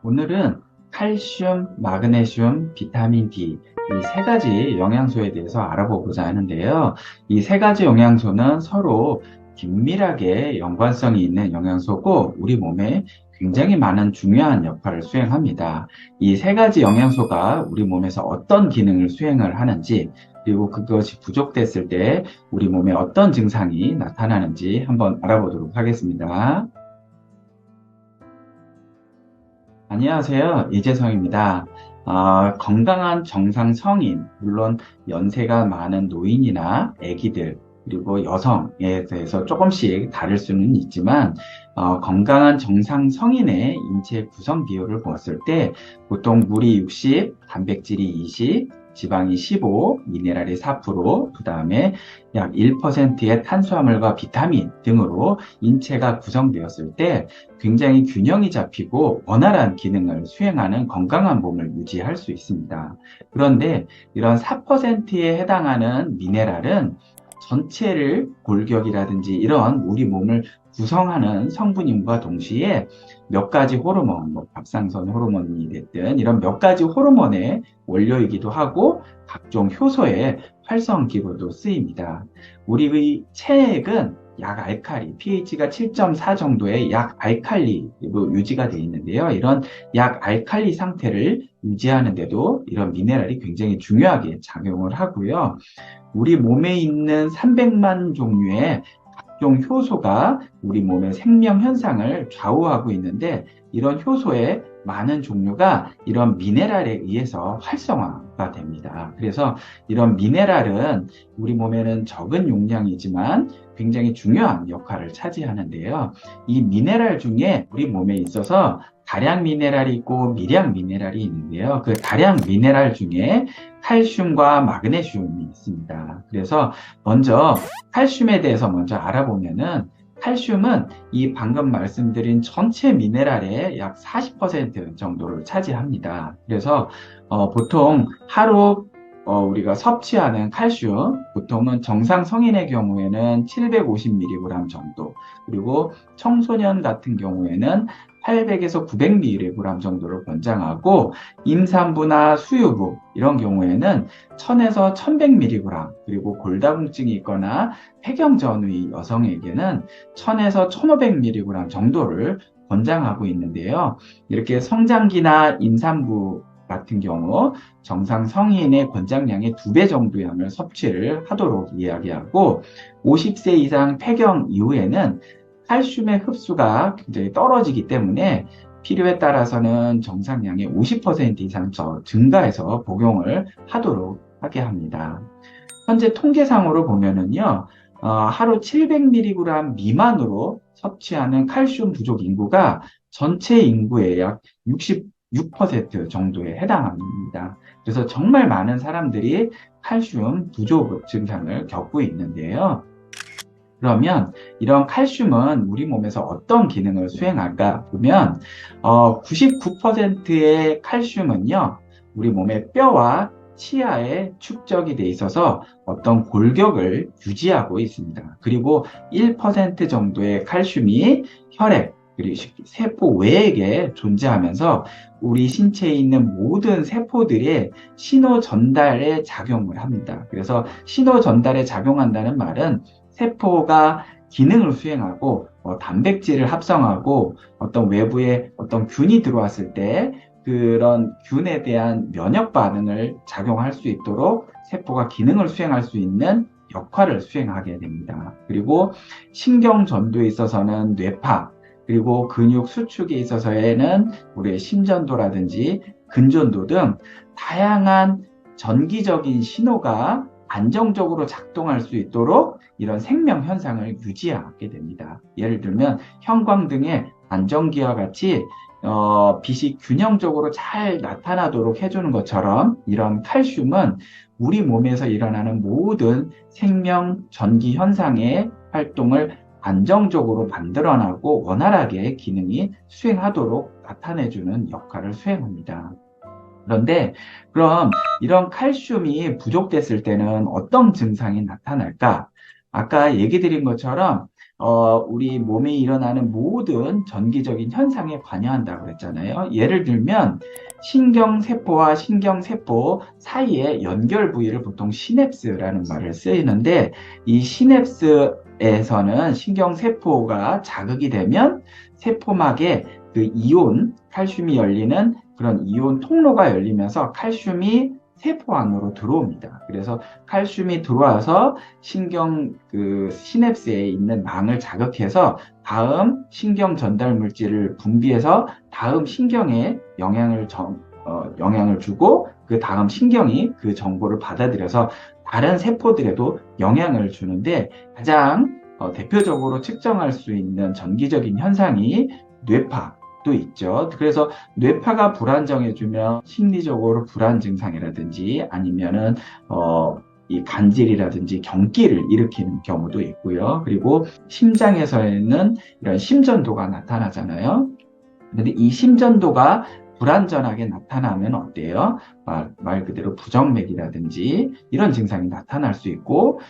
오늘은 칼슘, 마그네슘, 비타민 D 이 세 가지 영양소에 대해서 알아보고자 하는데요. 이 세 가지 영양소는 서로 긴밀하게 연관성이 있는 영양소고 우리 몸에 굉장히 많은 중요한 역할을 수행합니다. 이 세 가지 영양소가 우리 몸에서 어떤 기능을 수행을 하는지 그리고 그것이 부족됐을 때 우리 몸에 어떤 증상이 나타나는지 한번 알아보도록 하겠습니다. 안녕하세요. 이재성입니다. 건강한 정상 성인, 물론 연세가 많은 노인이나 아기들, 그리고 여성에 대해서 조금씩 다를 수는 있지만, 건강한 정상 성인의 인체 구성 비율을 보았을 때, 보통 물이 60, 단백질이 20, 지방이 15, 미네랄이 4%, 그 다음에 약 1%의 탄수화물과 비타민 등으로 인체가 구성되었을 때, 굉장히 균형이 잡히고 원활한 기능을 수행하는 건강한 몸을 유지할 수 있습니다. 그런데 이런 4%에 해당하는 미네랄은 전체를 골격이라든지 이런 우리 몸을 구성하는 성분임과 동시에 몇 가지 호르몬, 뭐 갑상선 호르몬이 됐든 이런 몇 가지 호르몬의 원료이기도 하고 각종 효소의 활성기로도 쓰입니다. 우리의 체액은 약 알칼리, pH가 7.4 정도의 약 알칼리로 유지가 되어 있는데요. 이런 약 알칼리 상태를 유지하는데도 이런 미네랄이 굉장히 중요하게 작용을 하고요. 우리 몸에 있는 300만 종류의 각종 효소가 우리 몸의 생명 현상을 좌우하고 있는데 이런 효소의 많은 종류가 이런 미네랄에 의해서 활성화가 됩니다. 그래서 이런 미네랄은 우리 몸에는 적은 용량이지만 굉장히 중요한 역할을 차지하는데요. 이 미네랄 중에 우리 몸에 있어서 다량 미네랄이 있고 미량 미네랄이 있는데요. 그 다량 미네랄 중에 칼슘과 마그네슘이 있습니다. 그래서 먼저 칼슘에 대해서 먼저 알아보면은 칼슘은 이 방금 말씀드린 전체 미네랄의 약 40% 정도를 차지합니다. 그래서 보통 하루 우리가 섭취하는 칼슘, 보통은 정상 성인의 경우에는 750mg 정도, 그리고 청소년 같은 경우에는 800에서 900mg 정도를 권장하고, 임산부나 수유부, 이런 경우에는 1000에서 1100mg, 그리고 골다공증이 있거나 폐경전의 여성에게는 1000에서 1500mg 정도를 권장하고 있는데요. 이렇게 성장기나 임산부 같은 경우 정상 성인의 권장량의 2배 정도의 양을 섭취를 하도록 이야기하고 50세 이상 폐경 이후에는 칼슘의 흡수가 굉장히 떨어지기 때문에 필요에 따라서는 정상량의 50% 이상 증가해서 복용을 하도록 하게 합니다. 현재 통계상으로 보면은요, 하루 700mg 미만으로 섭취하는 칼슘 부족 인구가 전체 인구의 약 66% 정도에 해당합니다. 그래서 정말 많은 사람들이 칼슘 부족 증상을 겪고 있는데요. 그러면 이런 칼슘은 우리 몸에서 어떤 기능을 수행할까 보면 99%의 칼슘은요 우리 몸의 뼈와 치아에 축적이 돼 있어서 어떤 골격을 유지하고 있습니다. 그리고 1% 정도의 칼슘이 혈액 그리고 세포 외액에 존재하면서 우리 신체에 있는 모든 세포들의 신호 전달에 작용을 합니다. 그래서 신호 전달에 작용한다는 말은 세포가 기능을 수행하고 단백질을 합성하고 어떤 외부에 어떤 균이 들어왔을 때 그런 균에 대한 면역 반응을 작용할 수 있도록 세포가 기능을 수행할 수 있는 역할을 수행하게 됩니다. 그리고 신경 전도에 있어서는 뇌파, 그리고 근육 수축에 있어서에는 우리의 심전도라든지 근전도 등 다양한 전기적인 신호가 안정적으로 작동할 수 있도록 이런 생명 현상을 유지하게 됩니다. 예를 들면 형광등의 안정기와 같이 빛이 균형적으로 잘 나타나도록 해주는 것처럼 이런 칼슘은 우리 몸에서 일어나는 모든 생명 전기 현상의 활동을 안정적으로 만들어나고 원활하게 기능이 수행하도록 나타내주는 역할을 수행합니다. 그런데 그럼 이런 칼슘이 부족됐을 때는 어떤 증상이 나타날까? 아까 얘기 드린 것처럼 우리 몸에 일어나는 모든 전기적인 현상에 관여한다고 그랬잖아요. 예를 들면 신경세포와 신경세포 사이의 연결 부위를 보통 시냅스라는 말을 쓰이는데, 이 시냅스에서는 신경세포가 자극이 되면 세포막에 그 이온, 칼슘이 열리는 그런 이온 통로가 열리면서 칼슘이 세포 안으로 들어옵니다. 그래서 칼슘이 들어와서 시냅스에 있는 망을 자극해서 다음 신경 전달 물질을 분비해서 다음 신경에 영향을 주고, 그 다음 신경이 그 정보를 받아들여서 다른 세포들에도 영향을 주는데, 가장 대표적으로 측정할 수 있는 전기적인 현상이 뇌파도 있죠. 그래서 뇌파가 불안정해지면 심리적으로 불안 증상이라든지 아니면은 이 간질이라든지 경기를 일으키는 경우도 있고요. 그리고 심장에서는 이런 심전도가 나타나잖아요. 근데 이 심전도가 불안전하게 나타나면 어때요? 말 그대로 부정맥이라든지 이런 증상이 나타날 수 있고,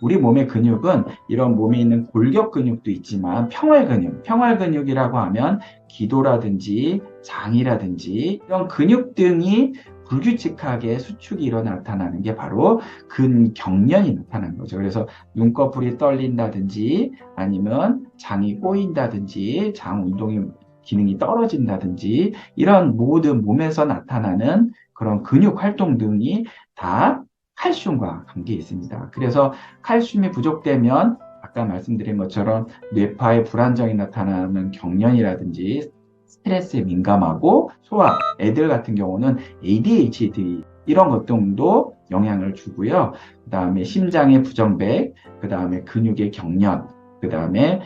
우리 몸의 근육은 이런 몸에 있는 골격 근육도 있지만 평활근육이라고 하면 기도라든지 장이라든지 이런 근육 등이 불규칙하게 수축이 일어나 나타나는 게 바로 근경련이 나타나는 거죠. 그래서 눈꺼풀이 떨린다든지 아니면 장이 꼬인다든지 장 운동이 기능이 떨어진다든지 이런 모든 몸에서 나타나는 그런 근육 활동 등이 다 칼슘과 관계 있습니다. 그래서 칼슘이 부족되면 아까 말씀드린 것처럼 뇌파에 불안정이 나타나는 경련이라든지 스트레스에 민감하고, 소아, 애들 같은 경우는 ADHD 이런 것 등도 영향을 주고요. 그 다음에 심장의 부정맥, 그 다음에 근육의 경련, 그 다음에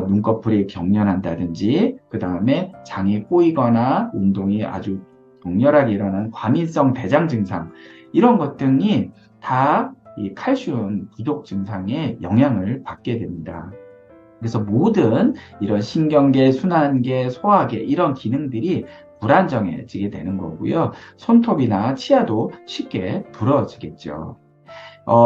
눈꺼풀이 경련한다든지, 그 다음에 장이 꼬이거나 운동이 아주 격렬하게 일어나는 과민성 대장 증상, 이런 것 등이 다 이 칼슘 부족 증상에 영향을 받게 됩니다. 그래서 모든 이런 신경계, 순환계, 소화계 이런 기능들이 불안정해지게 되는 거고요. 손톱이나 치아도 쉽게 부러지겠죠.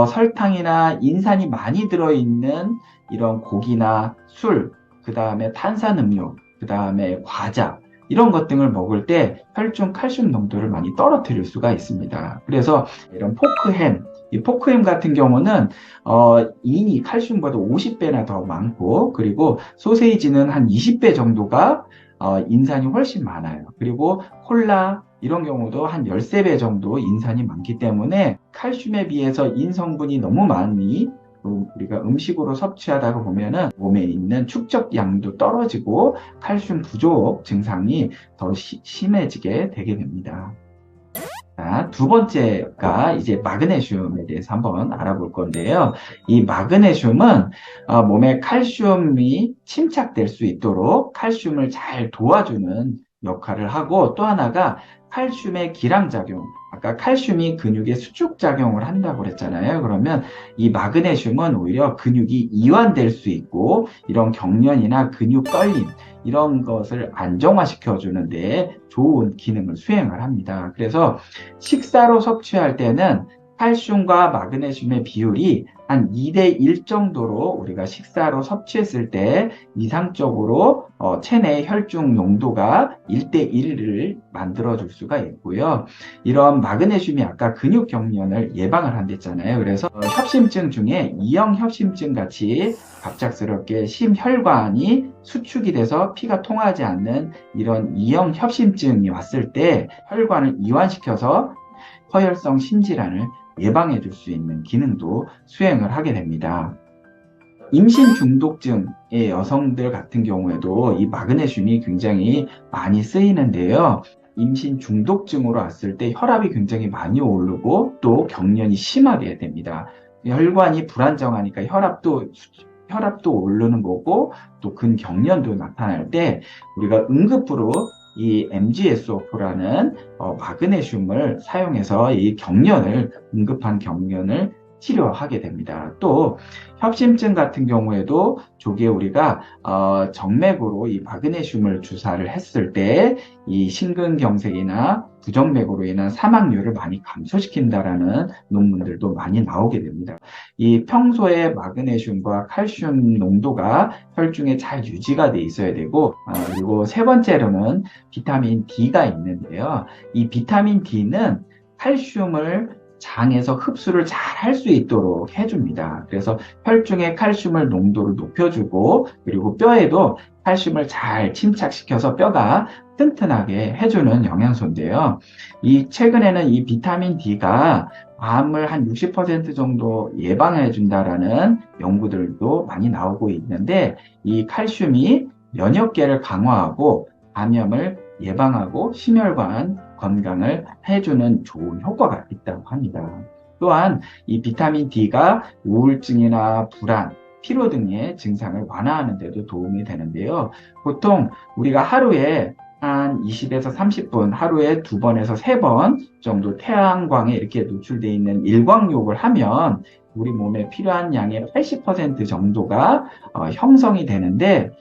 설탕이나 인산이 많이 들어있는 이런 고기나 술, 그 다음에 탄산음료, 그 다음에 과자, 이런 것 등을 먹을 때 혈중 칼슘 농도를 많이 떨어뜨릴 수가 있습니다. 그래서 이런 이 포크햄 같은 경우는 인이 칼슘보다 50배나 더 많고, 그리고 소세지는 한 20배 정도가 인산이 훨씬 많아요. 그리고 콜라 이런 경우도 한 13배 정도 인산이 많기 때문에 칼슘에 비해서 인 성분이 너무 많이 우리가 음식으로 섭취하다가 보면은 몸에 있는 축적량도 떨어지고 칼슘 부족 증상이 더 심해지게 되게 됩니다. 자, 두 번째가 이제 마그네슘에 대해서 한번 알아볼 건데요. 이 마그네슘은 몸에 칼슘이 침착될 수 있도록 칼슘을 잘 도와주는 역할을 하고, 또 하나가 칼슘의 기량작용, 아까 칼슘이 근육에 수축작용을 한다고 그랬잖아요. 그러면 이 마그네슘은 오히려 근육이 이완될 수 있고, 이런 경련이나 근육 떨림 이런 것을 안정화시켜 주는데 좋은 기능을 수행을 합니다. 그래서 식사로 섭취할 때는 칼슘과 마그네슘의 비율이 한 2대1 정도로 우리가 식사로 섭취했을 때 이상적으로 체내 혈중 농도가 1대1을 만들어줄 수가 있고요. 이런 마그네슘이 아까 근육 경련을 예방을 한댔잖아요. 그래서 협심증 중에 이형 협심증 같이 갑작스럽게 심혈관이 수축이 돼서 피가 통하지 않는 이런 이형 협심증이 왔을 때 혈관을 이완시켜서 허혈성 심질환을 예방해 줄 수 있는 기능도 수행을 하게 됩니다. 임신 중독증의 여성들 같은 경우에도 이 마그네슘이 굉장히 많이 쓰이는데요. 임신 중독증으로 왔을 때 혈압이 굉장히 많이 오르고 또 경련이 심하게 됩니다. 혈관이 불안정하니까 혈압도 오르는 거고, 또 근경련도 나타날 때 우리가 응급으로 이 MgSO4라는 마그네슘을 사용해서 이 응급한 경련을 치료하게 됩니다. 또 협심증 같은 경우에도 조기에 우리가 정맥으로 이 마그네슘을 주사를 했을 때 이 심근경색이나 부정맥으로 인한 사망률을 많이 감소시킨다라는 논문들도 많이 나오게 됩니다. 이 평소에 마그네슘과 칼슘 농도가 혈중에 잘 유지가 돼 있어야 되고, 그리고 세 번째로는 비타민 D가 있는데요. 이 비타민 D는 칼슘을 장에서 흡수를 잘 할 수 있도록 해줍니다. 그래서 혈중의 칼슘을 농도를 높여주고, 그리고 뼈에도 칼슘을 잘 침착시켜서 뼈가 튼튼하게 해주는 영양소인데요. 최근에는 이 비타민 D가 암을 한 60% 정도 예방해 준다라는 연구들도 많이 나오고 있는데, 이 칼슘이 면역계를 강화하고 감염을 예방하고 심혈관 건강을 해주는 좋은 효과가 있다고 합니다. 또한 이 비타민 D가 우울증이나 불안, 피로 등의 증상을 완화하는 데도 도움이 되는데요. 보통 우리가 하루에 한 20에서 30분, 하루에 2번에서 3번 정도 태양광에 이렇게 노출되어 있는 일광욕을 하면 우리 몸에 필요한 양의 80% 정도가 형성이 되는데,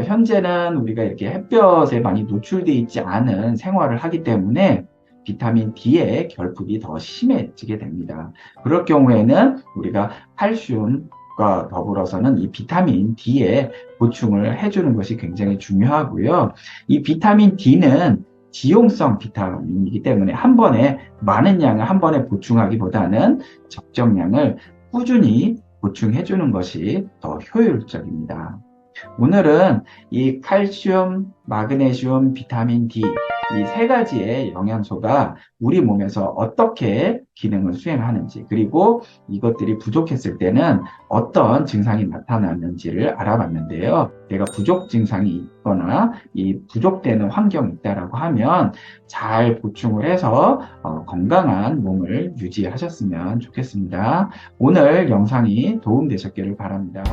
현재는 우리가 이렇게 햇볕에 많이 노출되어 있지 않은 생활을 하기 때문에 비타민 D의 결핍이 더 심해지게 됩니다. 그럴 경우에는 우리가 칼슘과 더불어서는 이 비타민 D의 보충을 해주는 것이 굉장히 중요하고요. 이 비타민 D는 지용성 비타민이기 때문에 한 번에 많은 양을 한 번에 보충하기보다는 적정량을 꾸준히 보충해주는 것이 더 효율적입니다. 오늘은 이 칼슘, 마그네슘, 비타민 D 이 세 가지의 영양소가 우리 몸에서 어떻게 기능을 수행하는지, 그리고 이것들이 부족했을 때는 어떤 증상이 나타나는지를 알아봤는데요. 내가 부족 증상이 있거나 이 부족되는 환경이 있다라고 하면 잘 보충을 해서 건강한 몸을 유지하셨으면 좋겠습니다. 오늘 영상이 도움되셨기를 바랍니다.